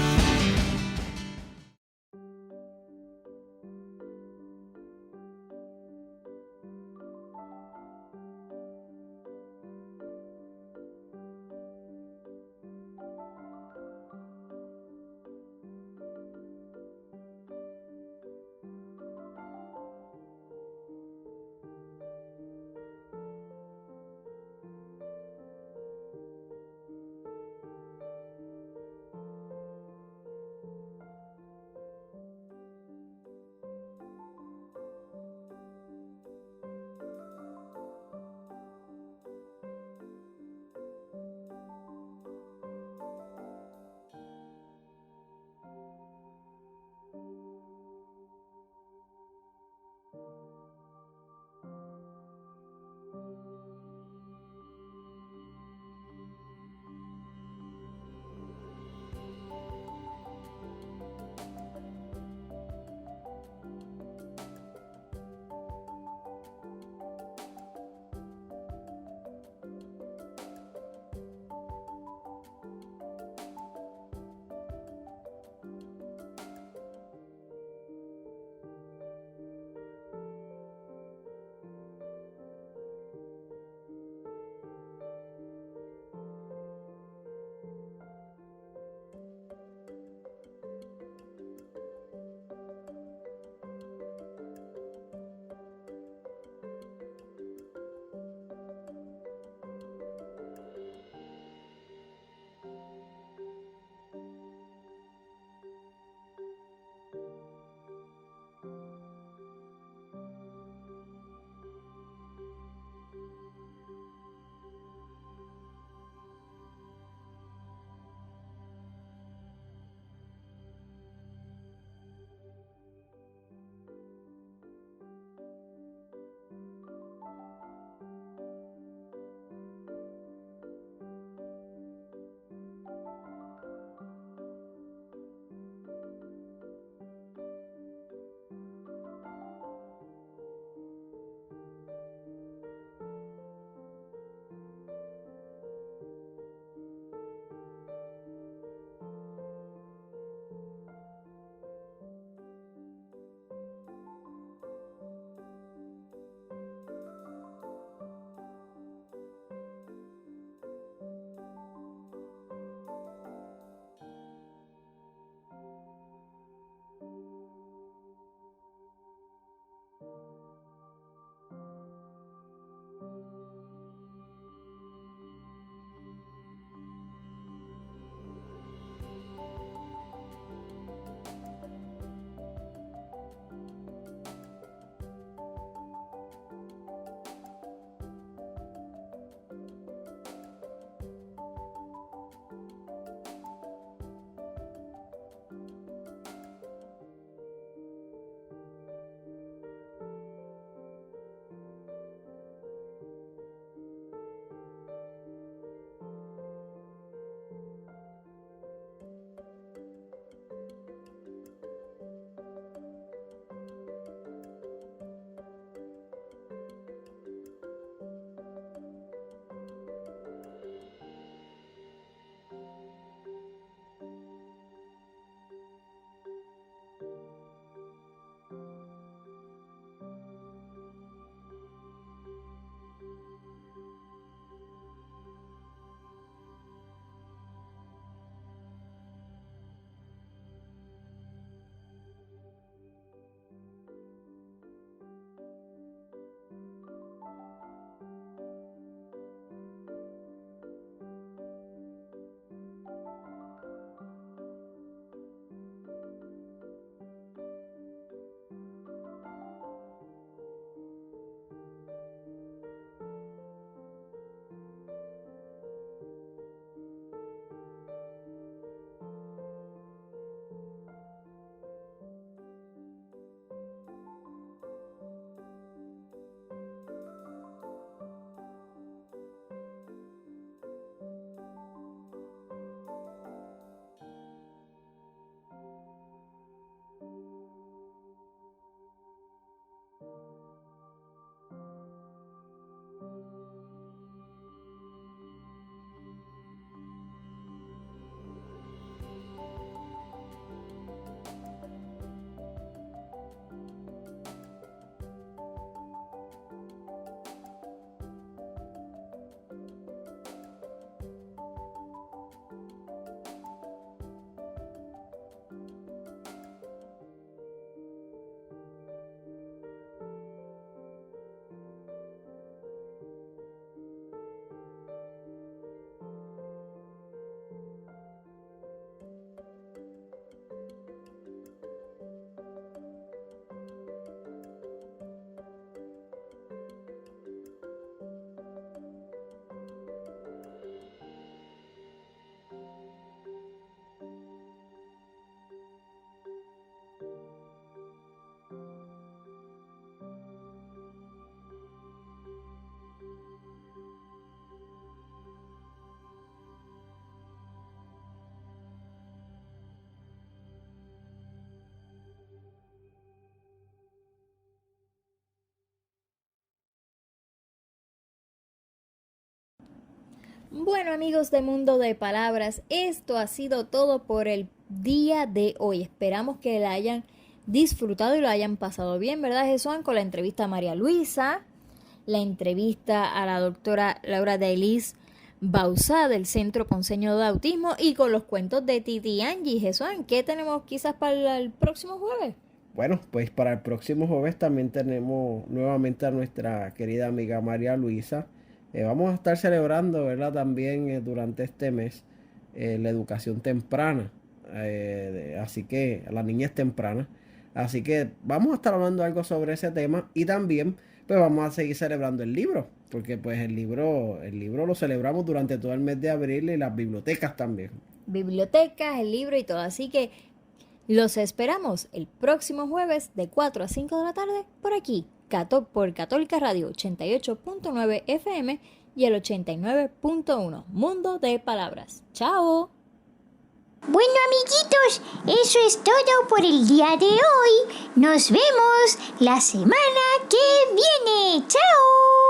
Bueno, amigos de Mundo de Palabras, esto ha sido todo por el día de hoy. Esperamos que la hayan disfrutado y lo hayan pasado bien, ¿verdad, Jesús? Con la entrevista a María Luisa, la entrevista a la doctora Laura Delis Bauzá del Centro Ponceño de Autismo y con los cuentos de Titi Angie. Jesús, ¿qué tenemos quizás para el próximo jueves? Bueno, pues para el próximo jueves también tenemos nuevamente a nuestra querida amiga María Luisa. Vamos a estar celebrando, ¿verdad? También durante este mes la educación temprana, así que la niñez temprana. Así que vamos a estar hablando algo sobre ese tema y también pues vamos a seguir celebrando el libro, porque pues el libro lo celebramos durante todo el mes de abril y las bibliotecas también. Bibliotecas, el libro y todo, así que los esperamos el próximo jueves de 4 a 5 de la tarde por aquí, por Católica Radio 88.9 FM y el 89.1 Mundo de Palabras. ¡Chao! Bueno, amiguitos, eso es todo por el día de hoy. Nos vemos la semana que viene. ¡Chao!